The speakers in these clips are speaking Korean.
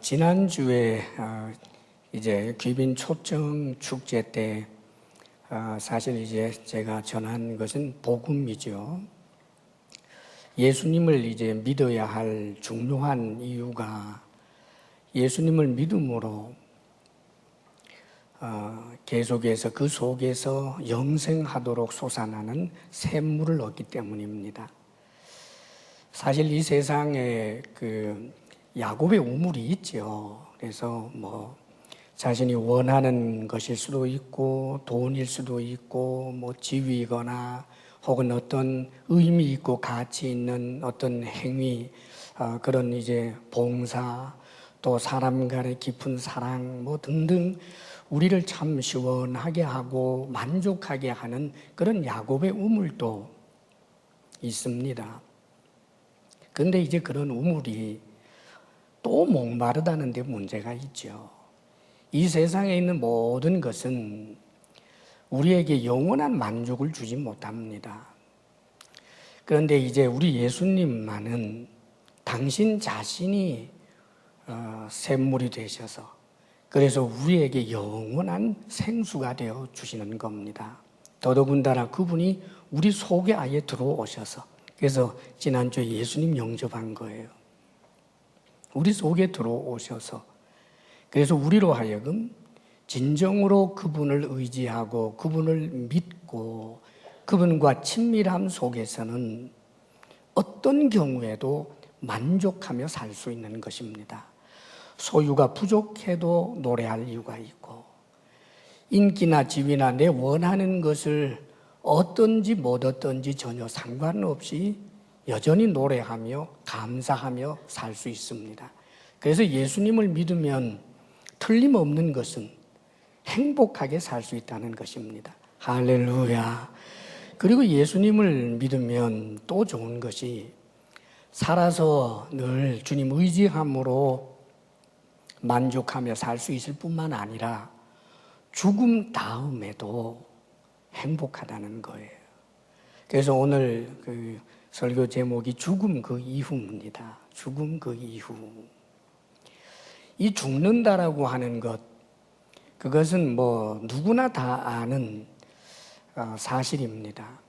지난주에 이제 귀빈 초청 축제 때 사실 이제 제가 전한 것은 복음이죠. 예수님을 이제 믿어야 할 중요한 이유가 예수님을 믿음으로 계속해서 그 속에서 영생하도록 솟아나는 샘물을 얻기 때문입니다. 사실 이 세상에 야곱의 우물이 있죠. 그래서 자신이 원하는 것일 수도 있고 돈일 수도 있고 지위거나 혹은 어떤 의미 있고 가치 있는 어떤 행위, 그런 이제 봉사, 또 사람 간의 깊은 사랑 등등 우리를 참 시원하게 하고 만족하게 하는 그런 야곱의 우물도 있습니다. 그런데 이제 그런 우물이 또 목마르다는 데 문제가 있죠. 이 세상에 있는 모든 것은 우리에게 영원한 만족을 주지 못합니다. 그런데 이제 우리 예수님만은 당신 자신이 샘물이 되셔서 그래서 우리에게 영원한 생수가 되어 주시는 겁니다. 더더군다나 그분이 우리 속에 아예 들어오셔서 그래서 지난주에 예수님 영접한 거예요. 우리 속에 들어오셔서 그래서 우리로 하여금 진정으로 그분을 의지하고 그분을 믿고 그분과 친밀함 속에서는 어떤 경우에도 만족하며 살 수 있는 것입니다. 소유가 부족해도 노래할 이유가 있고 인기나 지위나 내 원하는 것을 어떤지 못 어떤지 전혀 상관없이 여전히 노래하며 감사하며 살 수 있습니다. 그래서 예수님을 믿으면 틀림없는 것은 행복하게 살 수 있다는 것입니다. 할렐루야. 그리고 예수님을 믿으면 또 좋은 것이 살아서 늘 주님 의지함으로 만족하며 살 수 있을 뿐만 아니라 죽음 다음에도 행복하다는 거예요. 그래서 오늘 설교 제목이 죽음 그 이후입니다. 죽음 그 이후. 이 죽는다라고 하는 것, 그것은 누구나 다 아는 사실입니다.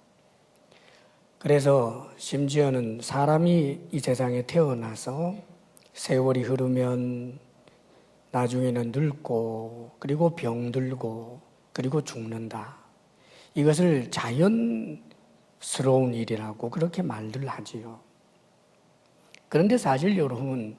그래서 심지어는 사람이 이 세상에 태어나서 세월이 흐르면 나중에는 늙고 그리고 병들고 그리고 죽는다. 이것을 자연스러운 일이라고 그렇게 말들 하지요. 그런데 사실 여러분,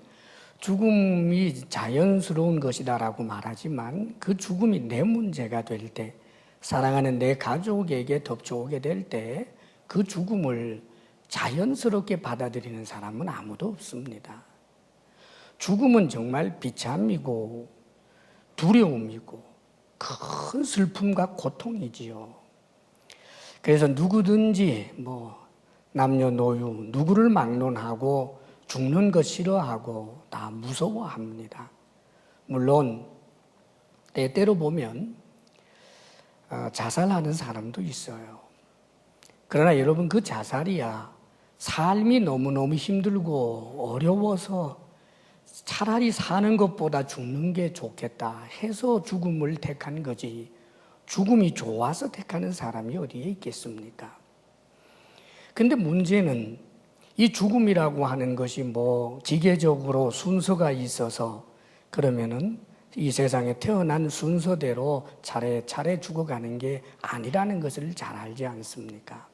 죽음이 자연스러운 것이다라고 말하지만 그 죽음이 내 문제가 될 때, 사랑하는 내 가족에게 덮쳐오게 될 때 그 죽음을 자연스럽게 받아들이는 사람은 아무도 없습니다. 죽음은 정말 비참이고 두려움이고 큰 슬픔과 고통이지요. 그래서 누구든지 남녀노유 누구를 막론하고 죽는 것 싫어하고 다 무서워합니다. 물론 때때로 보면 자살하는 사람도 있어요. 그러나 여러분, 그 자살이야 삶이 너무너무 힘들고 어려워서 차라리 사는 것보다 죽는 게 좋겠다 해서 죽음을 택한 거지, 죽음이 좋아서 택하는 사람이 어디에 있겠습니까? 근데 문제는 이 죽음이라고 하는 것이 지계적으로 순서가 있어서 그러면은 이 세상에 태어난 순서대로 차례차례 죽어가는 게 아니라는 것을 잘 알지 않습니까?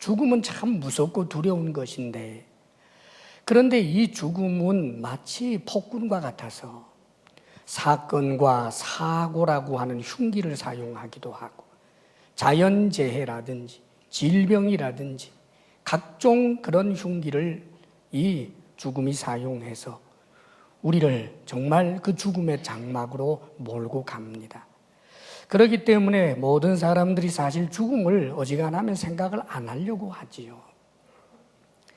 죽음은 참 무섭고 두려운 것인데, 그런데 이 죽음은 마치 폭군과 같아서 사건과 사고라고 하는 흉기를 사용하기도 하고 자연재해라든지 질병이라든지 각종 그런 흉기를 이 죽음이 사용해서 우리를 정말 그 죽음의 장막으로 몰고 갑니다. 그렇기 때문에 모든 사람들이 사실 죽음을 어지간하면 생각을 안 하려고 하지요.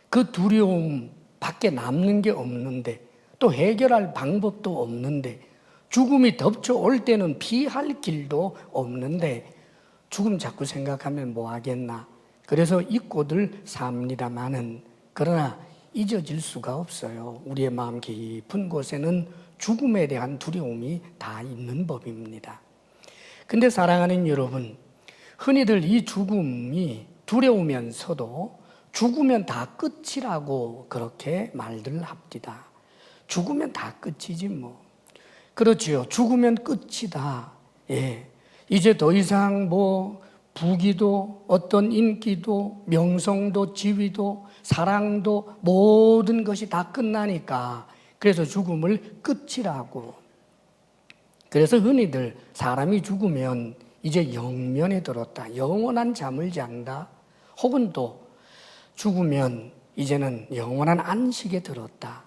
그 두려움 밖에 남는 게 없는데, 또 해결할 방법도 없는데, 죽음이 덮쳐올 때는 피할 길도 없는데 죽음 자꾸 생각하면 뭐 하겠나. 그래서 잊고들 삽니다마는, 그러나 잊어질 수가 없어요. 우리의 마음 깊은 곳에는 죽음에 대한 두려움이 다 있는 법입니다. 근데 사랑하는 여러분, 흔히들 이 죽음이 두려우면서도 죽으면 다 끝이라고 그렇게 말들 합니다. 죽으면 다 끝이지 뭐. 그렇지요. 죽으면 끝이다. 예. 이제 더 이상 부귀도 어떤 인기도 명성도 지위도 사랑도 모든 것이 다 끝나니까 그래서 죽음을 끝이라고. 그래서 흔히들 사람이 죽으면 이제 영면에 들었다. 영원한 잠을 잔다. 혹은 또 죽으면 이제는 영원한 안식에 들었다.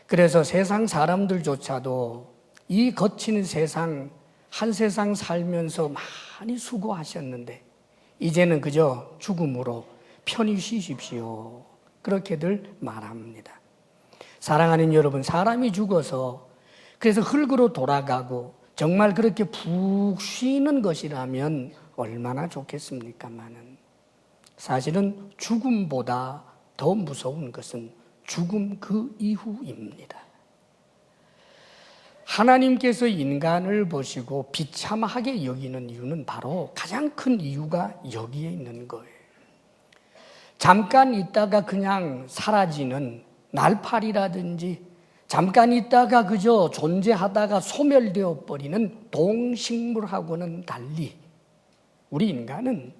그래서 세상 사람들조차도 이 거친 세상, 한 세상 살면서 많이 수고하셨는데 이제는 그저 죽음으로 편히 쉬십시오. 그렇게들 말합니다. 사랑하는 여러분, 사람이 죽어서 그래서 흙으로 돌아가고 정말 그렇게 푹 쉬는 것이라면 얼마나 좋겠습니까마는 사실은 죽음보다 더 무서운 것은 죽음 그 이후입니다. 하나님께서 인간을 보시고 비참하게 여기는 이유는 바로 가장 큰 이유가 여기에 있는 거예요. 잠깐 있다가 그냥 사라지는 날파리라든지 잠깐 있다가 그저 존재하다가 소멸되어 버리는 동식물하고는 달리 우리 인간은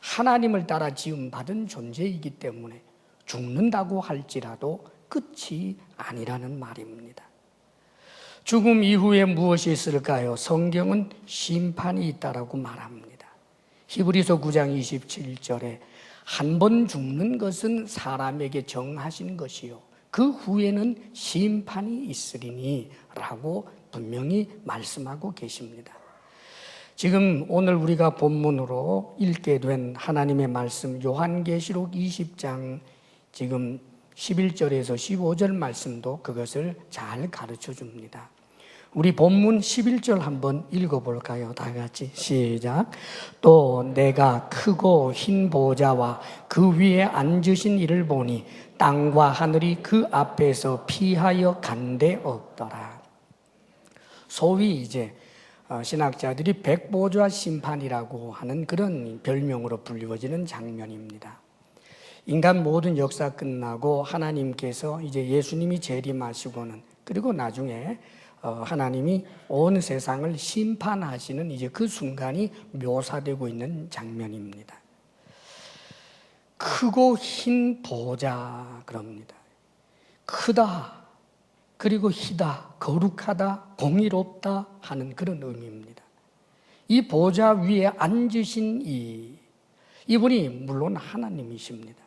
하나님을 따라 지음받은 존재이기 때문에 죽는다고 할지라도 끝이 아니라는 말입니다. 죽음 이후에 무엇이 있을까요? 성경은 심판이 있다라고 말합니다. 히브리서 9장 27절에 한 번 죽는 것은 사람에게 정하신 것이요 그 후에는 심판이 있으리니 라고 분명히 말씀하고 계십니다. 지금 오늘 우리가 본문으로 읽게 된 하나님의 말씀 요한계시록 20장 지금 11절에서 15절 말씀도 그것을 잘 가르쳐 줍니다. 우리 본문 11절 한번 읽어볼까요? 다 같이 시작. 또 내가 크고 흰 보좌와 그 위에 앉으신 이를 보니 땅과 하늘이 그 앞에서 피하여 간데 없더라. 소위 이제 신학자들이 백보좌 심판이라고 하는 그런 별명으로 불리워지는 장면입니다. 인간 모든 역사 끝나고 하나님께서 이제 예수님이 재림하시고는 그리고 나중에 하나님이 온 세상을 심판하시는 이제 그 순간이 묘사되고 있는 장면입니다. 크고 흰 보좌 그럽니다. 크다, 그리고 희다, 거룩하다, 공의롭다 하는 그런 의미입니다. 이 보좌 위에 앉으신 이분이 물론 하나님이십니다.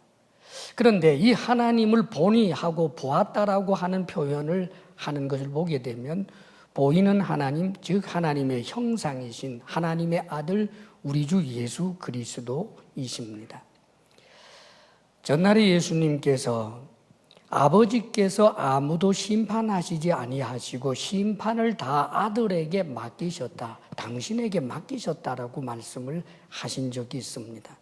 그런데 이 하나님을 보니 하고 보았다라고 하는 표현을 하는 것을 보게 되면 보이는 하나님, 즉 하나님의 형상이신 하나님의 아들 우리 주 예수 그리스도이십니다. 전날에 예수님께서 아버지께서 아무도 심판하시지 아니하시고 심판을 다 아들에게 맡기셨다. 당신에게 맡기셨다라고 말씀을 하신 적이 있습니다.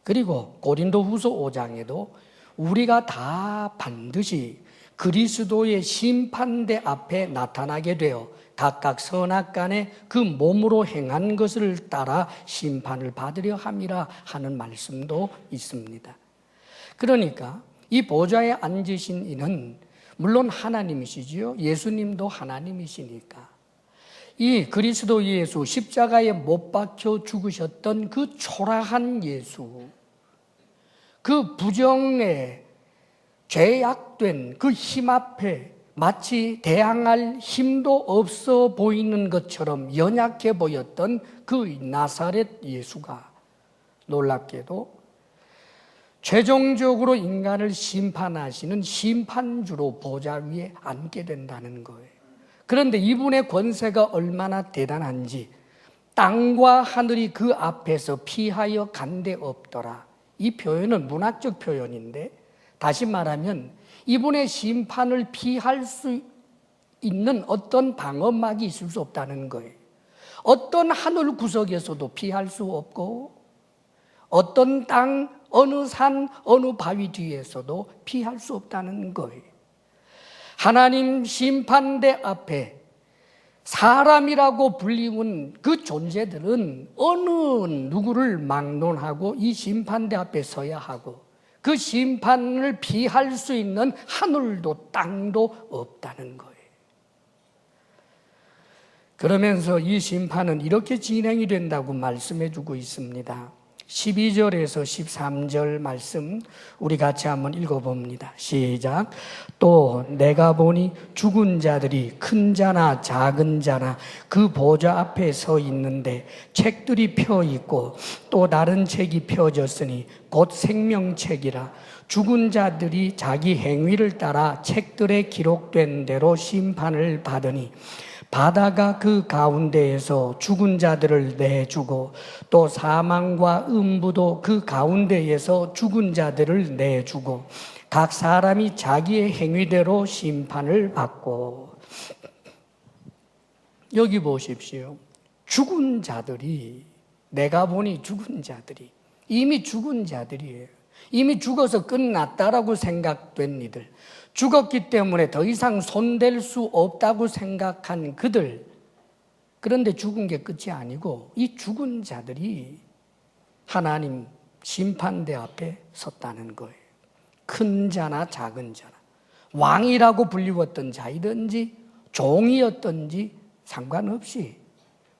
그리고 고린도후서 5장에도 우리가 다 반드시 그리스도의 심판대 앞에 나타나게 되어 각각 선악간에 그 몸으로 행한 것을 따라 심판을 받으려 함이라 하는 말씀도 있습니다. 그러니까 이 보좌에 앉으신 이는 물론 하나님이시지요. 예수님도 하나님이시니까 이 그리스도 예수 십자가에 못 박혀 죽으셨던 그 초라한 예수, 그 부정에 죄악된 그 힘 앞에 마치 대항할 힘도 없어 보이는 것처럼 연약해 보였던 그 나사렛 예수가 놀랍게도 최종적으로 인간을 심판하시는 심판주로 보좌 위에 앉게 된다는 거예요. 그런데 이분의 권세가 얼마나 대단한지 땅과 하늘이 그 앞에서 피하여 간데 없더라. 이 표현은 문학적 표현인데 다시 말하면 이분의 심판을 피할 수 있는 어떤 방어막이 있을 수 없다는 거예요. 어떤 하늘 구석에서도 피할 수 없고 어떤 땅, 어느 산, 어느 바위 뒤에서도 피할 수 없다는 거예요. 하나님 심판대 앞에 사람이라고 불리운 그 존재들은 어느 누구를 막론하고 이 심판대 앞에 서야 하고 그 심판을 피할 수 있는 하늘도 땅도 없다는 거예요. 그러면서 이 심판은 이렇게 진행이 된다고 말씀해 주고 있습니다. 12절에서 13절 말씀 우리 같이 한번 읽어봅니다. 시작. 또 내가 보니 죽은 자들이 큰 자나 작은 자나 그 보좌 앞에 서 있는데 책들이 펴 있고 또 다른 책이 펴졌으니 곧 생명책이라. 죽은 자들이 자기 행위를 따라 책들에 기록된 대로 심판을 받으니 바다가 그 가운데에서 죽은 자들을 내주고 또 사망과 음부도 그 가운데에서 죽은 자들을 내주고 각 사람이 자기의 행위대로 심판을 받고. 여기 보십시오. 죽은 자들이, 내가 보니 죽은 자들이, 이미 죽은 자들이에요. 이미 죽어서 끝났다라고 생각된 이들, 죽었기 때문에 더 이상 손댈 수 없다고 생각한 그들, 그런데 죽은 게 끝이 아니고 이 죽은 자들이 하나님 심판대 앞에 섰다는 거예요. 큰 자나 작은 자나, 왕이라고 불리웠던 자이든지 종이었든지 상관없이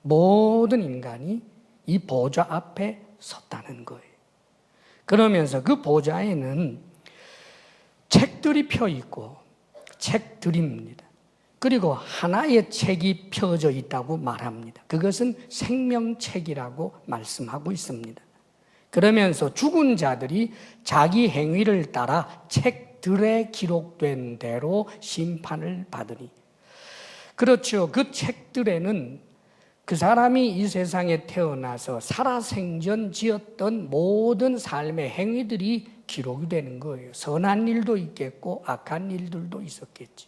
모든 인간이 이 보좌 앞에 섰다는 거예요. 그러면서 그 보좌에는 책들이 펴 있고, 책들입니다. 그리고 하나의 책이 펴져 있다고 말합니다. 그것은 생명책이라고 말씀하고 있습니다. 그러면서 죽은 자들이 자기 행위를 따라 책들에 기록된 대로 심판을 받으니, 그렇죠. 그 책들에는 그 사람이 이 세상에 태어나서 살아생전 지었던 모든 삶의 행위들이 기록이 되는 거예요. 선한 일도 있겠고 악한 일들도 있었겠지.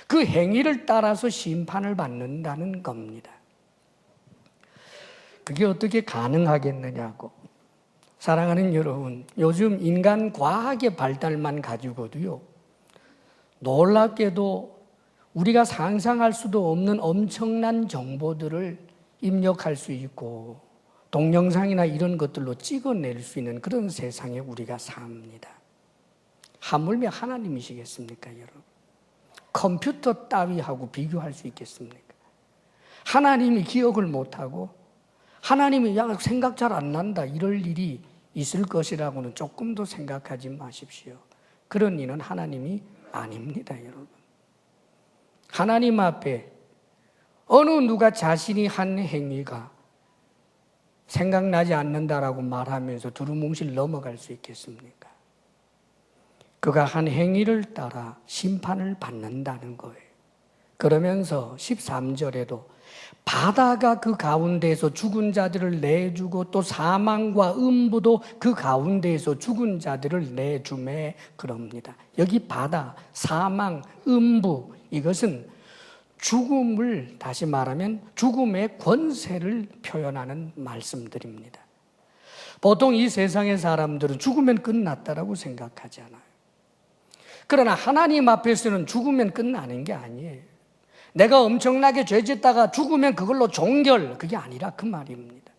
그 행위를 따라서 심판을 받는다는 겁니다. 그게 어떻게 가능하겠느냐고. 사랑하는 여러분, 요즘 인간 과학의 발달만 가지고도요, 놀랍게도 우리가 상상할 수도 없는 엄청난 정보들을 입력할 수 있고 동영상이나 이런 것들로 찍어낼 수 있는 그런 세상에 우리가 삽니다. 하물며 하나님이시겠습니까, 여러분? 컴퓨터 따위하고 비교할 수 있겠습니까? 하나님이 기억을 못하고 하나님이 야 생각 잘 안 난다 이럴 일이 있을 것이라고는 조금도 생각하지 마십시오. 그런 일은 하나님이 아닙니다, 여러분. 하나님 앞에 어느 누가 자신이 한 행위가 생각나지 않는다라고 말하면서 두루뭉실 넘어갈 수 있겠습니까? 그가 한 행위를 따라 심판을 받는다는 거예요. 그러면서 13절에도 바다가 그 가운데에서 죽은 자들을 내주고 또 사망과 음부도 그 가운데에서 죽은 자들을 내주매 그럽니다. 여기 바다, 사망, 음부, 이것은 죽음을, 다시 말하면 죽음의 권세를 표현하는 말씀들입니다. 보통 이 세상의 사람들은 죽으면 끝났다라고 생각하지 않아요. 그러나 하나님 앞에서는 죽으면 끝나는 게 아니에요. 내가 엄청나게 죄짓다가 죽으면 그걸로 종결, 그게 아니라 그 말입니다.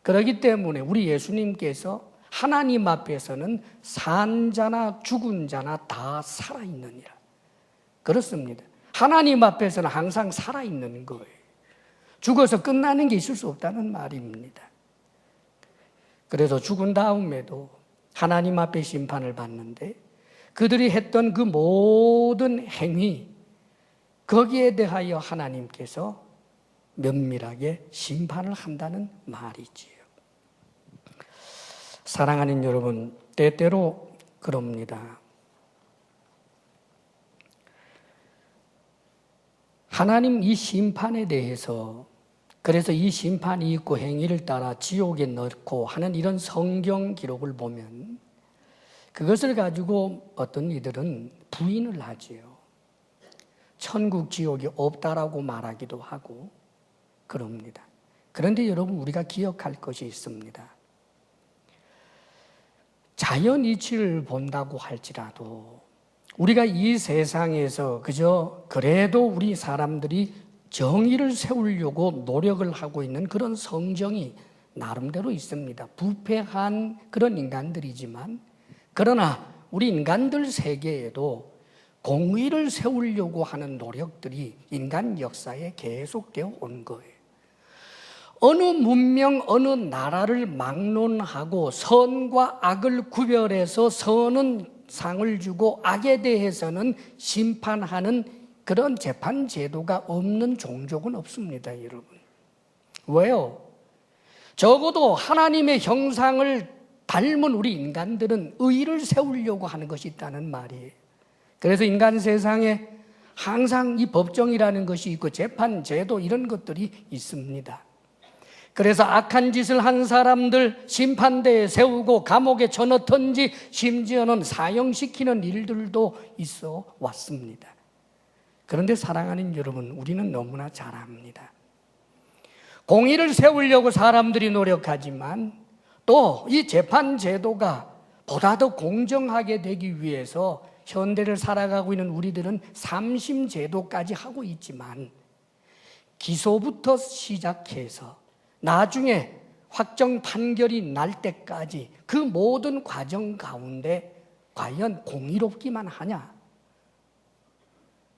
그렇기 때문에 우리 예수님께서 하나님 앞에서는 산 자나 죽은 자나 다 살아있느니라. 그렇습니다. 하나님 앞에서는 항상 살아있는 거예요. 죽어서 끝나는 게 있을 수 없다는 말입니다. 그래서 죽은 다음에도 하나님 앞에 심판을 받는데 그들이 했던 그 모든 행위, 거기에 대하여 하나님께서 면밀하게 심판을 한다는 말이지요. 사랑하는 여러분, 때때로 그럽니다. 하나님 이 심판에 대해서, 그래서 이 심판이 있고 행위를 따라 지옥에 넣고 하는 이런 성경 기록을 보면 그것을 가지고 어떤 이들은 부인을 하지요. 천국 지옥이 없다라고 말하기도 하고 그럽니다. 그런데 여러분, 우리가 기억할 것이 있습니다. 자연 이치를 본다고 할지라도 우리가 이 세상에서 그저 그래도 우리 사람들이 정의를 세우려고 노력을 하고 있는 그런 성정이 나름대로 있습니다. 부패한 그런 인간들이지만, 그러나 우리 인간들 세계에도 공의를 세우려고 하는 노력들이 인간 역사에 계속되어 온 거예요. 어느 문명, 어느 나라를 막론하고 선과 악을 구별해서 선은 상을 주고 악에 대해서는 심판하는 그런 재판 제도가 없는 종족은 없습니다, 여러분. 왜요? 적어도 하나님의 형상을 닮은 우리 인간들은 의를 세우려고 하는 것이 있다는 말이에요. 그래서 인간 세상에 항상 이 법정이라는 것이 있고 재판 제도 이런 것들이 있습니다. 그래서 악한 짓을 한 사람들 심판대에 세우고 감옥에 쳐넣던지 심지어는 사형시키는 일들도 있어 왔습니다. 그런데 사랑하는 여러분, 우리는 너무나 잘 압니다. 공의를 세우려고 사람들이 노력하지만 또 이 재판 제도가 보다 더 공정하게 되기 위해서 현대를 살아가고 있는 우리들은 삼심 제도까지 하고 있지만 기소부터 시작해서 나중에 확정 판결이 날 때까지 그 모든 과정 가운데 과연 공의롭기만 하냐?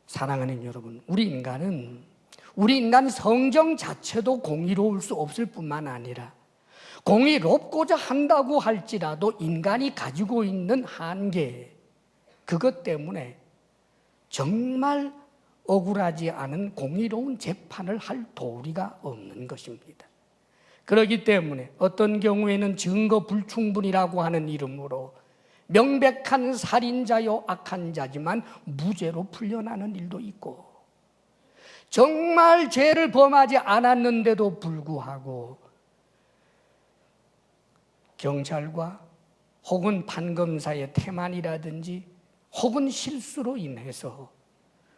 사랑하는 여러분, 우리 인간 성정 자체도 공의로울 수 없을 뿐만 아니라 공의롭고자 한다고 할지라도 인간이 가지고 있는 한계, 그것 때문에 정말 억울하지 않은 공의로운 재판을 할 도리가 없는 것입니다. 그렇기 때문에 어떤 경우에는 증거 불충분이라고 하는 이름으로 명백한 살인자요 악한 자지만 무죄로 풀려나는 일도 있고, 정말 죄를 범하지 않았는데도 불구하고 경찰과 혹은 판검사의 태만이라든지 혹은 실수로 인해서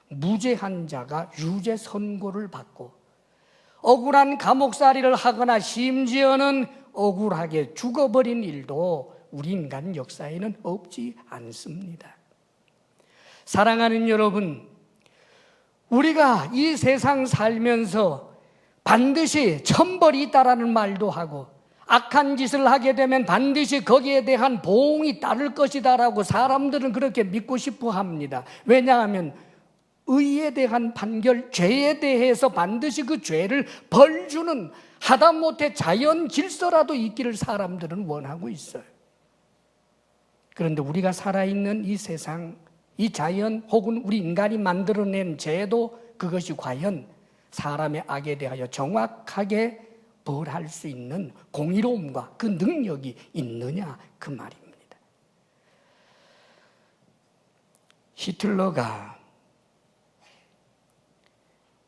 무죄한 자가 유죄 선고를 받고 억울한 감옥살이를 하거나 심지어는 억울하게 죽어버린 일도 우리 인간 역사에는 없지 않습니다. 사랑하는 여러분, 우리가 이 세상 살면서 반드시 천벌이 있다라는 말도 하고 악한 짓을 하게 되면 반드시 거기에 대한 보응이 따를 것이다라고 사람들은 그렇게 믿고 싶어 합니다. 왜냐하면 의에 대한 판결, 죄에 대해서 반드시 그 죄를 벌주는 하다못해 자연 질서라도 있기를 사람들은 원하고 있어요. 그런데 우리가 살아있는 이 세상, 이 자연 혹은 우리 인간이 만들어낸 제도, 그것이 과연 사람의 악에 대하여 정확하게 벌할 수 있는 공의로움과 그 능력이 있느냐, 그 말입니다. 히틀러가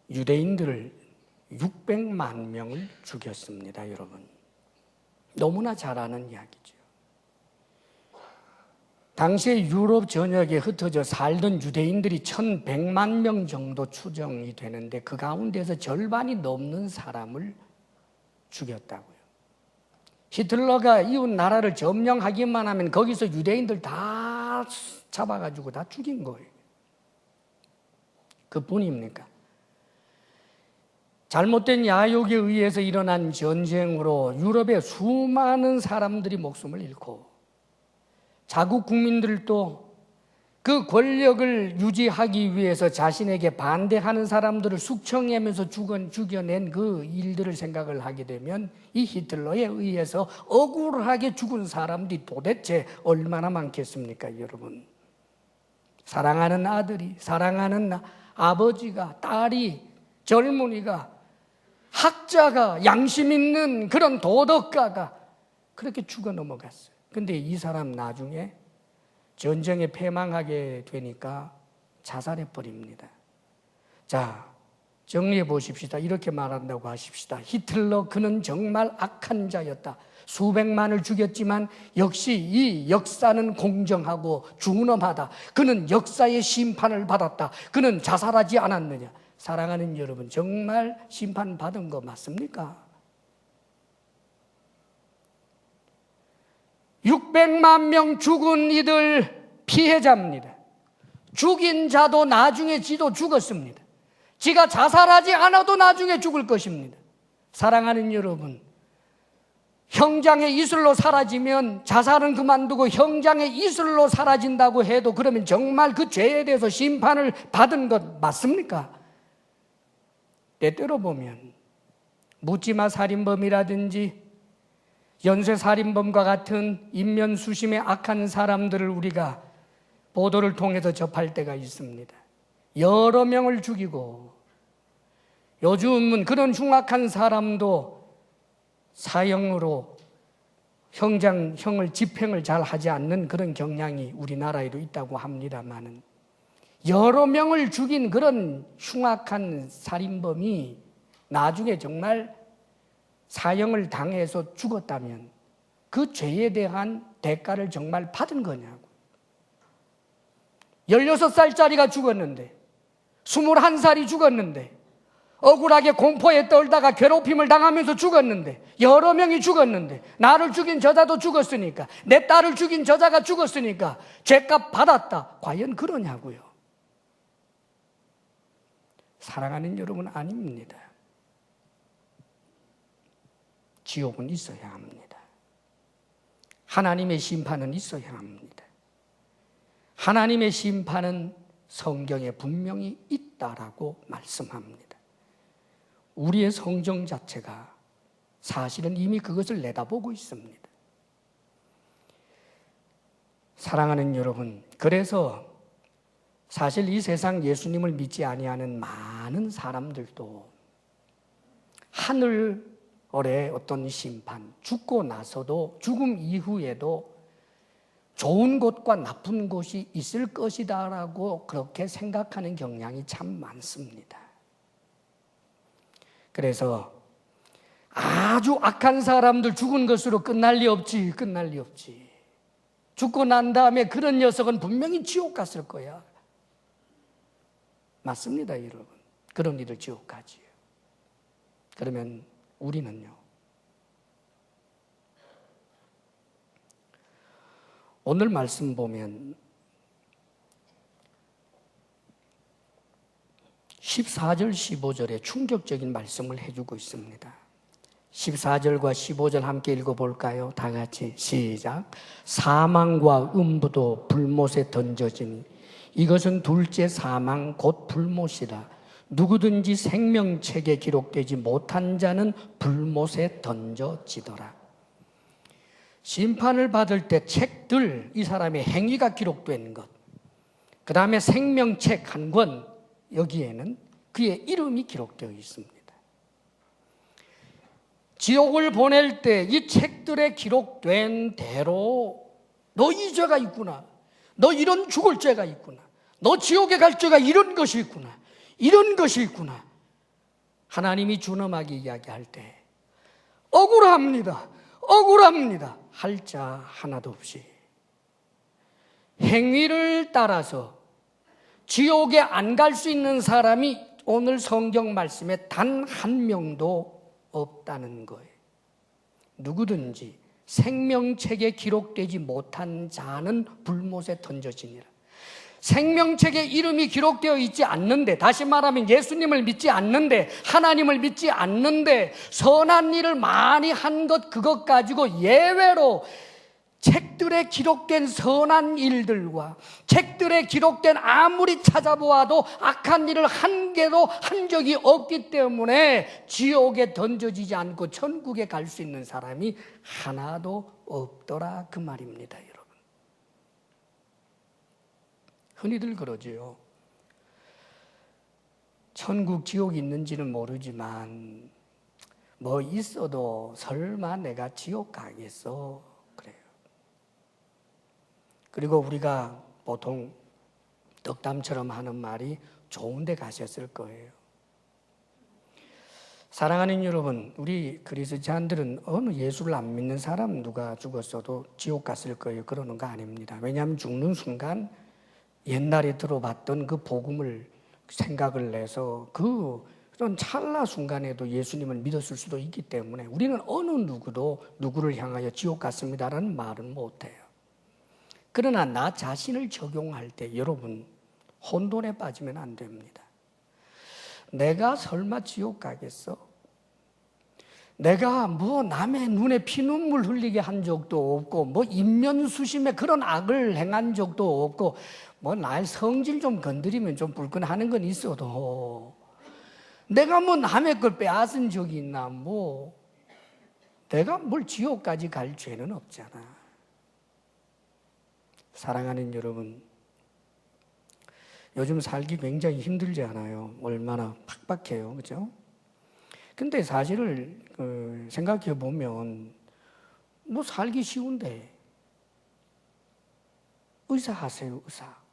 유대인들을 600만 명을 죽였습니다, 여러분. 너무나 잘 아는 이야기죠. 당시에 유럽 전역에 흩어져 살던 유대인들이 1100만 명 정도 추정이 되는데 그 가운데서 절반이 넘는 사람을 죽였다고요. 히틀러가 이웃 나라를 점령하기만 하면 거기서 유대인들 다 잡아가지고 다 죽인 거예요. 그뿐입니까? 잘못된 야욕에 의해서 일어난 전쟁으로 유럽의 수많은 사람들이 목숨을 잃고 자국 국민들도 그 권력을 유지하기 위해서 자신에게 반대하는 사람들을 숙청하면서 죽여낸 그 일들을 생각을 하게 되면 이 히틀러에 의해서 억울하게 죽은 사람들이 도대체 얼마나 많겠습니까, 여러분? 사랑하는 아들이, 사랑하는 아버지가, 딸이, 젊은이가, 학자가, 양심 있는 그런 도덕가가 그렇게 죽어 넘어갔어요. 근데 이 사람 나중에 전쟁에 패망하게 되니까 자살해 버립니다. 자, 정리해 보십시다. 이렇게 말한다고 하십시다. 히틀러, 그는 정말 악한 자였다. 수백만을 죽였지만 역시 이 역사는 공정하고 준엄하다. 그는 역사의 심판을 받았다. 그는 자살하지 않았느냐. 사랑하는 여러분, 정말 심판받은 거 맞습니까? 600만 명 죽은 이들 피해자입니다. 죽인 자도 나중에 지도 죽었습니다. 지가 자살하지 않아도 나중에 죽을 것입니다. 사랑하는 여러분, 형장의 이슬로 사라지면 자살은 그만두고 형장의 이슬로 사라진다고 해도 그러면 정말 그 죄에 대해서 심판을 받은 것 맞습니까? 때때로 보면 묻지마 살인범이라든지 연쇄살인범과 같은 인면수심의 악한 사람들을 우리가 보도를 통해서 접할 때가 있습니다. 여러 명을 죽이고, 요즘은 그런 흉악한 사람도 사형으로 형을 집행을 잘 하지 않는 그런 경향이 우리나라에도 있다고 합니다만은, 여러 명을 죽인 그런 흉악한 살인범이 나중에 정말 사형을 당해서 죽었다면 그 죄에 대한 대가를 정말 받은 거냐고. 16살짜리가 죽었는데, 21살이 죽었는데, 억울하게 공포에 떨다가 괴롭힘을 당하면서 죽었는데, 여러 명이 죽었는데, 나를 죽인 저자도 죽었으니까, 내 딸을 죽인 저자가 죽었으니까 죄값 받았다. 과연 그러냐고요. 사랑하는 여러분, 아닙니다. 지옥은 있어야 합니다. 하나님의 심판은 있어야 합니다. 하나님의 심판은 성경에 분명히 있다라고 말씀합니다. 우리의 성경 자체가 사실은 이미 그것을 내다보고 있습니다. 사랑하는 여러분, 그래서 사실 이 세상 예수님을 믿지 아니하는 많은 사람들도 하늘의 어떤 심판, 죽고 나서도 죽음 이후에도 좋은 곳과 나쁜 곳이 있을 것이다라고 그렇게 생각하는 경향이 참 많습니다. 그래서 아주 악한 사람들 죽은 것으로 끝날 리 없지. 죽고 난 다음에 그런 녀석은 분명히 지옥 갔을 거야. 맞습니다, 여러분. 그런 이들 지옥 가지요. 그러면 우리는요, 오늘 말씀 보면 14절, 15절에 충격적인 말씀을 해주고 있습니다. 14절과 15절 함께 읽어볼까요? 다 같이 시작. 사망과 음부도 불못에 던져지니 이것은 둘째 사망 곧 불못이라. 누구든지 생명책에 기록되지 못한 자는 불못에 던져지더라. 심판을 받을 때 책들, 이 사람의 행위가 기록된 것, 그 다음에 생명책 한 권, 여기에는 그의 이름이 기록되어 있습니다. 지옥을 보낼 때 이 책들에 기록된 대로 너 이 죄가 있구나, 너 이런 죽을 죄가 있구나, 너 지옥에 갈 죄가 이런 것이 있구나, 이런 것이 있구나. 하나님이 준엄하게 이야기할 때 억울합니다 할 자 하나도 없이 행위를 따라서 지옥에 안 갈 수 있는 사람이 오늘 성경 말씀에 단 한 명도 없다는 거예요. 누구든지 생명책에 기록되지 못한 자는 불못에 던져지니라. 생명책에 이름이 기록되어 있지 않는데, 다시 말하면 예수님을 믿지 않는데, 하나님을 믿지 않는데 선한 일을 많이 한 것, 그것 가지고 예외로 책들에 기록된 선한 일들과 책들에 기록된 아무리 찾아보아도 악한 일을 한 개도 한 적이 없기 때문에 지옥에 던져지지 않고 천국에 갈 수 있는 사람이 하나도 없더라, 그 말입니다. 여러분, 흔히들 그러지요. 천국 지옥이 있는지는 모르지만 뭐 있어도 설마 내가 지옥 가겠어, 그리고 우리가 보통 덕담처럼 하는 말이 좋은 데 가셨을 거예요. 사랑하는 여러분, 우리 그리스도인들은 어느 예수를 안 믿는 사람 누가 죽었어도 지옥 갔을 거예요, 그러는 거 아닙니다. 왜냐하면 죽는 순간 옛날에 들어봤던 그 복음을 생각을 내서 그 그런 찰나 순간에도 예수님을 믿었을 수도 있기 때문에 우리는 어느 누구도 누구를 향하여 지옥 갔습니다라는 말은 못해요. 그러나 나 자신을 적용할 때 여러분 혼돈에 빠지면 안 됩니다. 내가 설마 지옥 가겠어? 내가 뭐 남의 눈에 피눈물 흘리게 한 적도 없고 뭐 인면수심에 그런 악을 행한 적도 없고 뭐 나의 성질 좀 건드리면 좀 불끈하는 건 있어도 내가 뭐 남의 걸 빼앗은 적이 있나? 뭐 내가 뭘 지옥까지 갈 죄는 없잖아. 사랑하는 여러분, 요즘 살기 굉장히 힘들지 않아요? 얼마나 팍팍해요, 그렇죠? 근데 사실을 생각해 보면 뭐 살기 쉬운데 의사 하세요, 의사.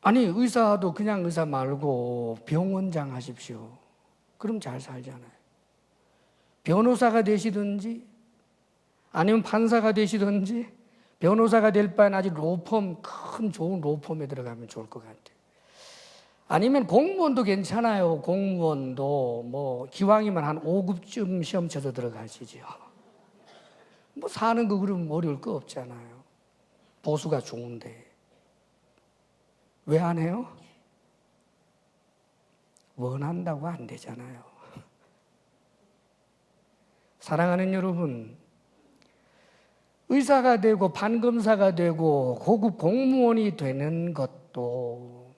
아니 의사도 그냥 의사 말고 병원장 하십시오. 그럼 잘 살잖아요. 변호사가 되시든지 아니면 판사가 되시든지 변호사가 될 바엔 아직 로펌, 큰 좋은 로펌에 들어가면 좋을 것 같아요. 아니면 공무원도 괜찮아요. 공무원도 뭐 기왕이면 한 5급쯤 시험 쳐서 들어가시죠. 뭐 사는 거 그러면 어려울 거 없잖아요. 보수가 좋은데. 왜 안 해요? 원한다고 안 되잖아요. 사랑하는 여러분, 의사가 되고 판검사가 되고 고급 공무원이 되는 것도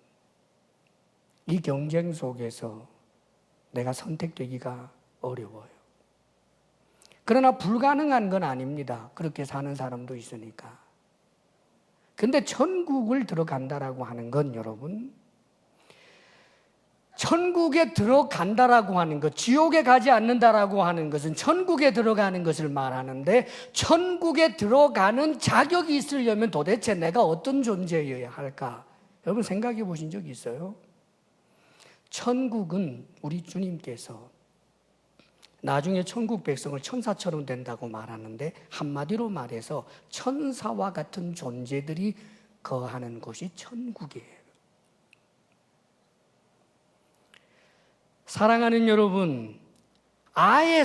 이 경쟁 속에서 내가 선택되기가 어려워요. 그러나 불가능한 건 아닙니다. 그렇게 사는 사람도 있으니까. 근데 천국을 들어간다라고 하는 건 여러분, 천국에 들어간다라고 하는 것, 지옥에 가지 않는다라고 하는 것은 천국에 들어가는 것을 말하는데, 천국에 들어가는 자격이 있으려면 도대체 내가 어떤 존재여야 할까? 여러분 생각해 보신 적 있어요? 천국은 우리 주님께서 나중에 천국 백성을 천사처럼 된다고 말하는데, 한마디로 말해서 천사와 같은 존재들이 거하는 곳이 천국이에요. 사랑하는 여러분, 아예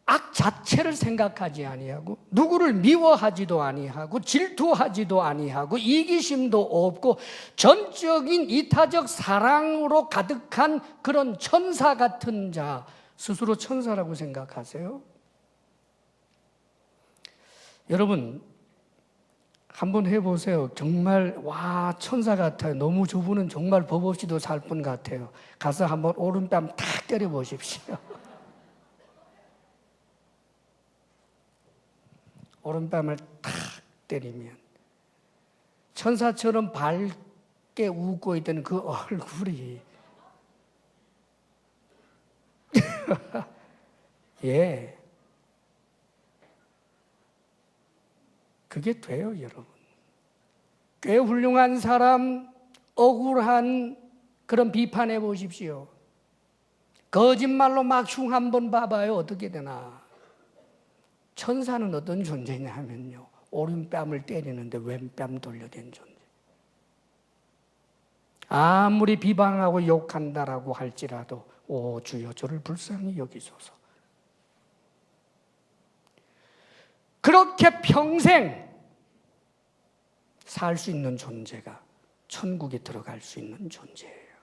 악 자체를 생각하지 아니하고 누구를 미워하지도 아니하고 질투하지도 아니하고 이기심도 없고 전적인 이타적 사랑으로 가득한 그런 천사 같은 자, 스스로 천사라고 생각하세요? 여러분 한번 해보세요. 정말 와 천사 같아요. 너무 저분은 정말 법 없이도 살 분 같아요. 가서 한번 오른뺨 탁 때려 보십시오. 오른뺨을 탁 때리면 천사처럼 밝게 웃고 있던 그 얼굴이 예, 그게 돼요, 여러분. 꽤 훌륭한 사람, 억울한 그런 비판해 보십시오. 거짓말로 막 흉 한번 봐봐요. 어떻게 되나. 천사는 어떤 존재냐 하면요, 오른뺨을 때리는데 왼뺨 돌려댄 존재. 아무리 비방하고 욕한다라고 할지라도 오 주여 저를 불쌍히 여기소서. 그렇게 평생 살 수 있는 존재가 천국에 들어갈 수 있는 존재예요.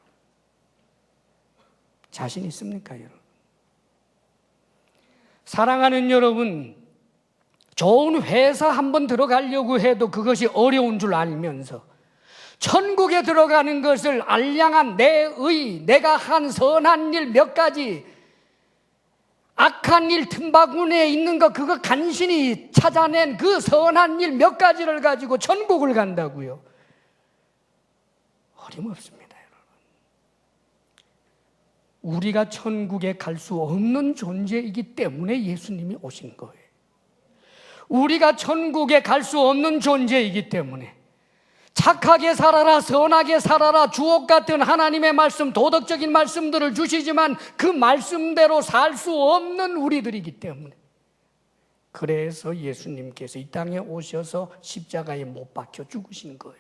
자신 있습니까, 여러분? 사랑하는 여러분, 좋은 회사 한번 들어가려고 해도 그것이 어려운 줄 알면서 천국에 들어가는 것을 알량한 내가 한 선한 일 몇 가지, 악한 일 틈바구니에 있는 거 그거 간신히 찾아낸 그 선한 일 몇 가지를 가지고 천국을 간다고요? 어림없습니다, 여러분. 우리가 천국에 갈 수 없는 존재이기 때문에 예수님이 오신 거예요. 우리가 천국에 갈 수 없는 존재이기 때문에 착하게 살아라, 선하게 살아라, 주옥 같은 하나님의 말씀, 도덕적인 말씀들을 주시지만 그 말씀대로 살 수 없는 우리들이기 때문에, 그래서 예수님께서 이 땅에 오셔서 십자가에 못 박혀 죽으신 거예요.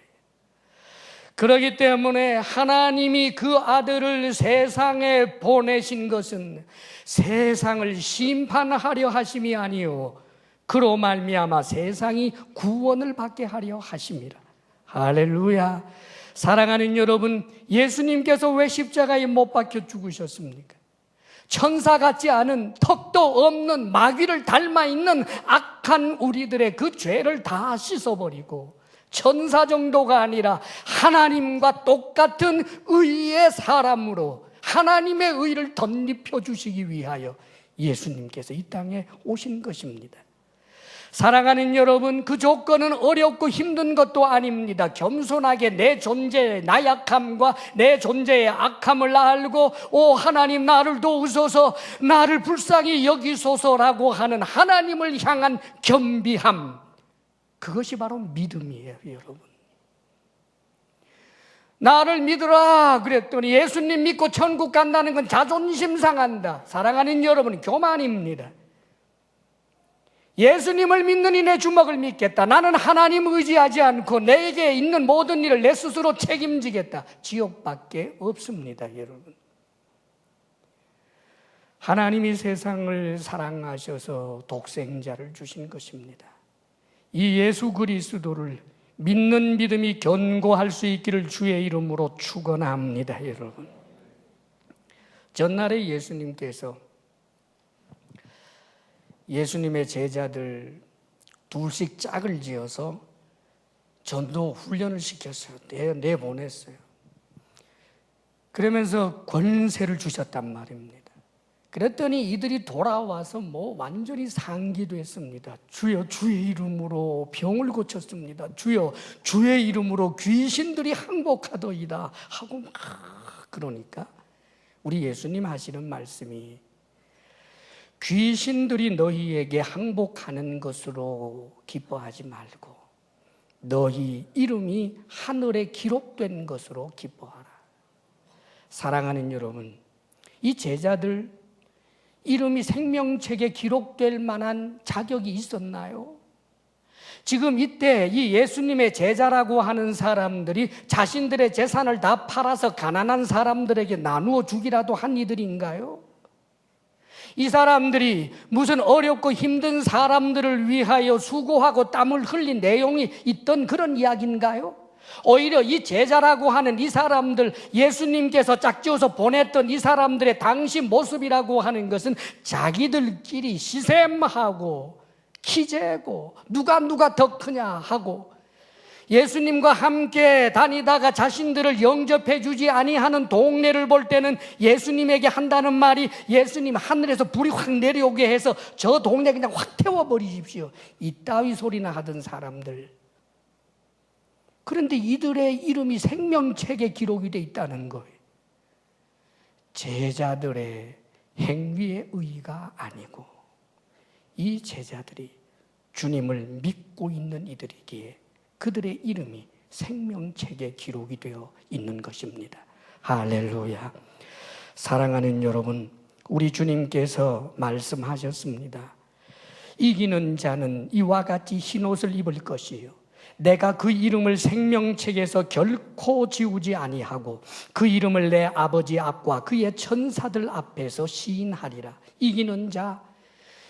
그렇기 때문에 하나님이 그 아들을 세상에 보내신 것은 세상을 심판하려 하심이 아니요 그로 말미암아 세상이 구원을 받게 하려 하심이라. 할렐루야. 사랑하는 여러분, 예수님께서 왜 십자가에 못 박혀 죽으셨습니까? 천사 같지 않은, 턱도 없는, 마귀를 닮아 있는 악한 우리들의 그 죄를 다 씻어버리고 천사 정도가 아니라 하나님과 똑같은 의의 사람으로 하나님의 의를 덧입혀 주시기 위하여 예수님께서 이 땅에 오신 것입니다. 사랑하는 여러분, 그 조건은 어렵고 힘든 것도 아닙니다. 겸손하게 내 존재의 나약함과 내 존재의 악함을 알고 오 하나님 나를 도우소서, 나를 불쌍히 여기소서라고 하는 하나님을 향한 겸비함, 그것이 바로 믿음이에요. 여러분, 나를 믿으라 그랬더니 예수님 믿고 천국 간다는 건 자존심 상한다. 사랑하는 여러분, 교만입니다. 예수님을 믿느니 내 주먹을 믿겠다. 나는 하나님 의지하지 않고 내게 있는 모든 일을 내 스스로 책임지겠다. 지옥밖에 없습니다. 여러분, 하나님이 세상을 사랑하셔서 독생자를 주신 것입니다. 이 예수 그리스도를 믿는 믿음이 견고할 수 있기를 주의 이름으로 축원합니다. 여러분, 전날에 예수님의 제자들 둘씩 짝을 지어서 전도 훈련을 시켰어요. 내보냈어요. 그러면서 권세를 주셨단 말입니다. 그랬더니 이들이 돌아와서 완전히 상기됐습니다. 주여, 주의 이름으로 병을 고쳤습니다. 주여, 주의 이름으로 귀신들이 항복하더이다 하고 막 그러니까 우리 예수님 하시는 말씀이 귀신들이 너희에게 항복하는 것으로 기뻐하지 말고 너희 이름이 하늘에 기록된 것으로 기뻐하라. 사랑하는 여러분, 이 제자들 이름이 생명책에 기록될 만한 자격이 있었나요? 지금 이때 이 예수님의 제자라고 하는 사람들이 자신들의 재산을 다 팔아서 가난한 사람들에게 나누어 주기라도 한 이들인가요? 이 사람들이 무슨 어렵고 힘든 사람들을 위하여 수고하고 땀을 흘린 내용이 있던 그런 이야기인가요? 오히려 이 제자라고 하는 이 사람들, 예수님께서 짝지어서 보냈던 이 사람들의 당시 모습이라고 하는 것은 자기들끼리 시샘하고 키재고 누가 더 크냐 하고 예수님과 함께 다니다가 자신들을 영접해 주지 아니하는 동네를 볼 때는 예수님에게 한다는 말이 예수님 하늘에서 불이 확 내려오게 해서 저 동네 그냥 확 태워버리십시오, 이따위 소리나 하던 사람들. 그런데 이들의 이름이 생명책에 기록이 되어 있다는 거예요. 제자들의 행위의 의의가 아니고 이 제자들이 주님을 믿고 있는 이들이기에 그들의 이름이 생명책에 기록이 되어 있는 것입니다. 할렐루야. 사랑하는 여러분, 우리 주님께서 말씀하셨습니다. 이기는 자는 이와 같이 흰옷을 입을 것이요 내가 그 이름을 생명책에서 결코 지우지 아니하고 그 이름을 내 아버지 앞과 그의 천사들 앞에서 시인하리라. 이기는 자,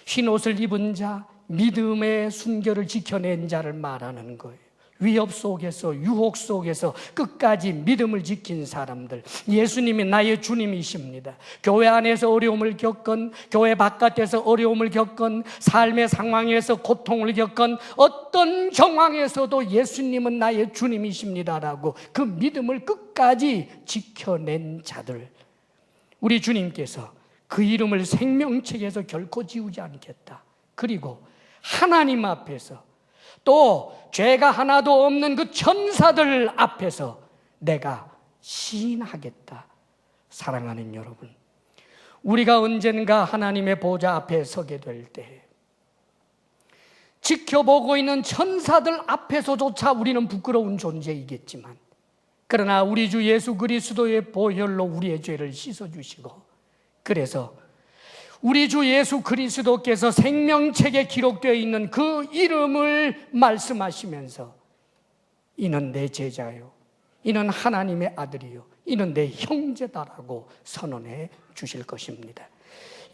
흰옷을 입은 자, 믿음의 순결을 지켜낸 자를 말하는 거예요. 위협 속에서, 유혹 속에서 끝까지 믿음을 지킨 사람들, 예수님이 나의 주님이십니다. 교회 안에서 어려움을 겪건, 교회 바깥에서 어려움을 겪건, 삶의 상황에서 고통을 겪건, 어떤 정황에서도 예수님은 나의 주님이십니다라고 그 믿음을 끝까지 지켜낸 자들, 우리 주님께서 그 이름을 생명책에서 결코 지우지 않겠다. 그리고 하나님 앞에서 또 죄가 하나도 없는 그 천사들 앞에서 내가 시인하겠다. 사랑하는 여러분, 우리가 언젠가 하나님의 보좌 앞에 서게 될 때 지켜보고 있는 천사들 앞에서조차 우리는 부끄러운 존재이겠지만, 그러나 우리 주 예수 그리스도의 보혈로 우리의 죄를 씻어주시고, 그래서 우리 주 예수 그리스도께서 생명책에 기록되어 있는 그 이름을 말씀하시면서 이는 내 제자요, 이는 하나님의 아들이요 이는 내 형제다라고 선언해 주실 것입니다.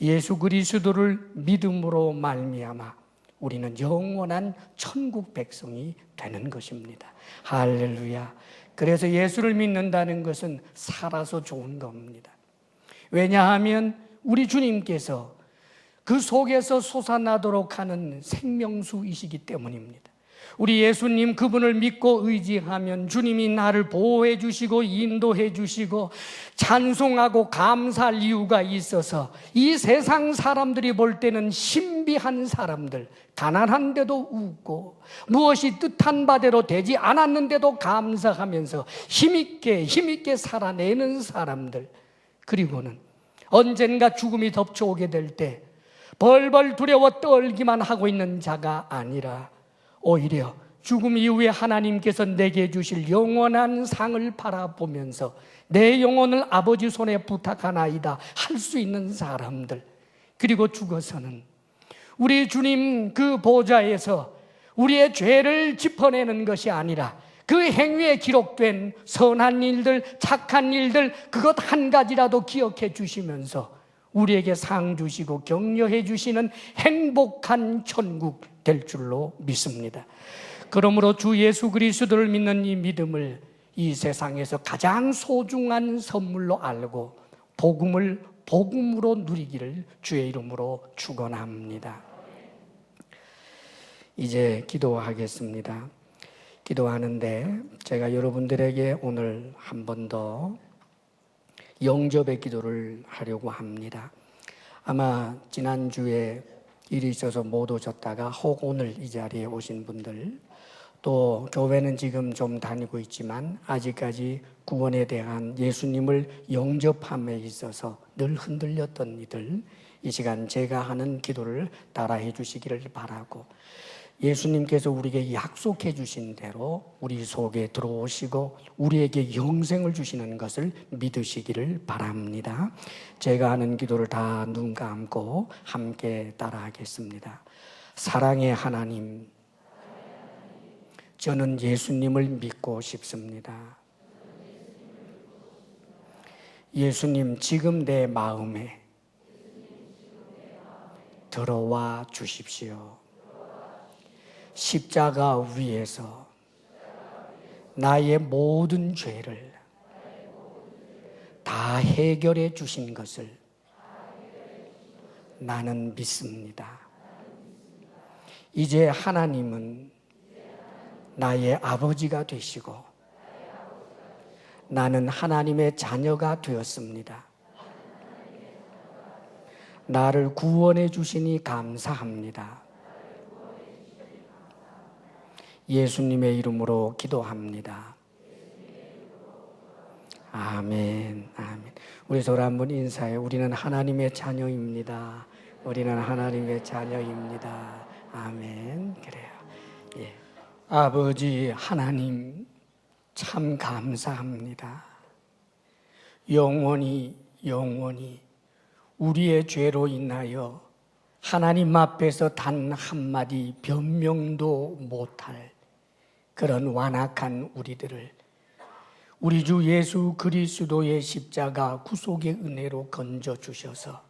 예수 그리스도를 믿음으로 말미암아 우리는 영원한 천국 백성이 되는 것입니다. 할렐루야. 그래서 예수를 믿는다는 것은 살아서 좋은 겁니다. 왜냐하면 우리 주님께서 그 속에서 솟아나도록 하는 생명수이시기 때문입니다. 우리 예수님 그분을 믿고 의지하면 주님이 나를 보호해 주시고 인도해 주시고 찬송하고 감사할 이유가 있어서 이 세상 사람들이 볼 때는 신비한 사람들, 가난한데도 웃고 무엇이 뜻한 바대로 되지 않았는데도 감사하면서 힘있게 살아내는 사람들, 그리고는 언젠가 죽음이 덮쳐오게 될 때 벌벌 두려워 떨기만 하고 있는 자가 아니라 오히려 죽음 이후에 하나님께서 내게 주실 영원한 상을 바라보면서 내 영혼을 아버지 손에 부탁하나이다 할 수 있는 사람들, 그리고 죽어서는 우리 주님 그 보좌에서 우리의 죄를 짚어내는 것이 아니라 그 행위에 기록된 선한 일들, 착한 일들, 그것 한 가지라도 기억해 주시면서 우리에게 상 주시고 격려해 주시는 행복한 천국 될 줄로 믿습니다. 그러므로 주 예수 그리스도를 믿는 이 믿음을 이 세상에서 가장 소중한 선물로 알고 복음을 복음으로 누리기를 주의 이름으로 축원합니다. 이제 기도하겠습니다. 기도하는데 제가 여러분들에게 오늘 한 번 더 영접의 기도를 하려고 합니다. 아마 지난주에 일이 있어서 못 오셨다가 혹 오늘 이 자리에 오신 분들, 또 교회는 지금 좀 다니고 있지만 아직까지 구원에 대한 예수님을 영접함에 있어서 늘 흔들렸던 이들, 이 시간 제가 하는 기도를 따라해 주시기를 바라고, 예수님께서 우리에게 약속해 주신 대로 우리 속에 들어오시고 우리에게 영생을 주시는 것을 믿으시기를 바랍니다. 제가 하는 기도를 다 눈 감고 함께 따라하겠습니다. 사랑의 하나님, 저는 예수님을 믿고 싶습니다. 예수님, 지금 내 마음에 들어와 주십시오. 십자가 위에서 나의 모든 죄를 다 해결해 주신 것을 나는 믿습니다. 이제 하나님은 나의 아버지가 되시고 나는 하나님의 자녀가 되었습니다. 나를 구원해 주시니 감사합니다. 예수님의 이름으로 기도합니다. 아멘, 아멘. 우리 서로 한번 인사해. 우리는 하나님의 자녀입니다. 우리는 하나님의 자녀입니다. 아멘. 그래요. 예. 아버지 하나님, 참 감사합니다. 영원히 우리의 죄로 인하여 하나님 앞에서 단 한마디 변명도 못할 그런 완악한 우리들을 우리 주 예수 그리스도의 십자가 구속의 은혜로 건져주셔서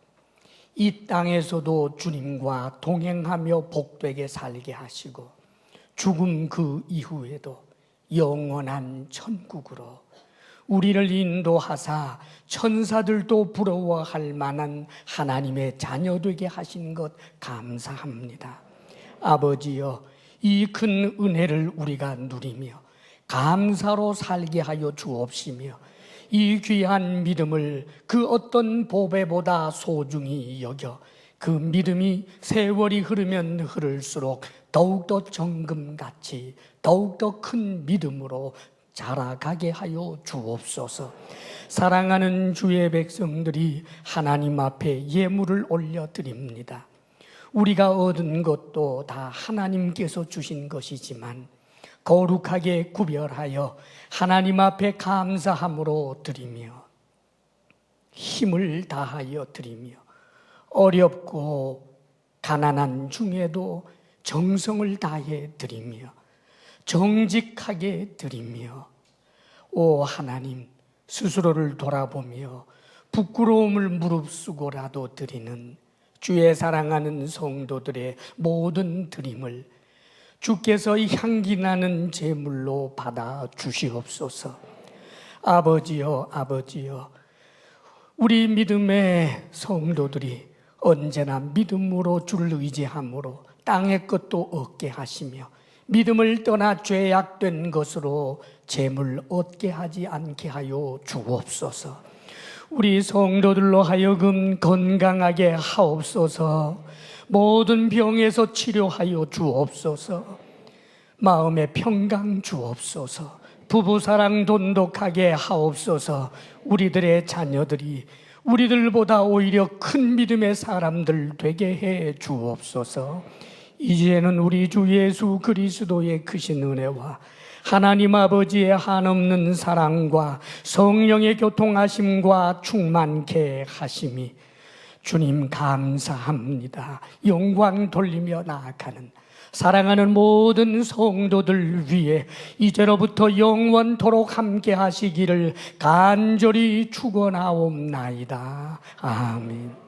이 땅에서도 주님과 동행하며 복되게 살게 하시고 죽음 그 이후에도 영원한 천국으로 우리를 인도하사 천사들도 부러워할 만한 하나님의 자녀 되게 하신 것 감사합니다. 아버지여, 이 큰 은혜를 우리가 누리며 감사로 살게 하여 주옵시며 이 귀한 믿음을 그 어떤 보배보다 소중히 여겨 그 믿음이 세월이 흐르면 흐를수록 더욱더 정금같이 더욱더 큰 믿음으로 자라가게 하여 주옵소서. 사랑하는 주의 백성들이 하나님 앞에 예물을 올려드립니다. 우리가 얻은 것도 다 하나님께서 주신 것이지만 거룩하게 구별하여 하나님 앞에 감사함으로 드리며 힘을 다하여 드리며 어렵고 가난한 중에도 정성을 다해 드리며 정직하게 드리며 오 하나님, 스스로를 돌아보며 부끄러움을 무릅쓰고라도 드리는 주의 사랑하는 성도들의 모든 드림을 주께서 향기나는 제물로 받아 주시옵소서. 아버지여, 아버지여, 우리 믿음의 성도들이 언제나 믿음으로 주를 의지함으로 땅의 것도 얻게 하시며 믿음을 떠나 죄악된 것으로 재물 얻게 하지 않게 하여 주옵소서. 우리 성도들로 하여금 건강하게 하옵소서. 모든 병에서 치료하여 주옵소서. 마음의 평강 주옵소서. 부부사랑 돈독하게 하옵소서. 우리들의 자녀들이 우리들보다 오히려 큰 믿음의 사람들 되게 해 주옵소서. 이제는 우리 주 예수 그리스도의 크신 은혜와 하나님 아버지의 한없는 사랑과 성령의 교통하심과 충만케 하심이 주님 감사합니다. 영광 돌리며 나아가는 사랑하는 모든 성도들 위해 이제로부터 영원토록 함께 하시기를 간절히 축원하옵나이다. 아멘.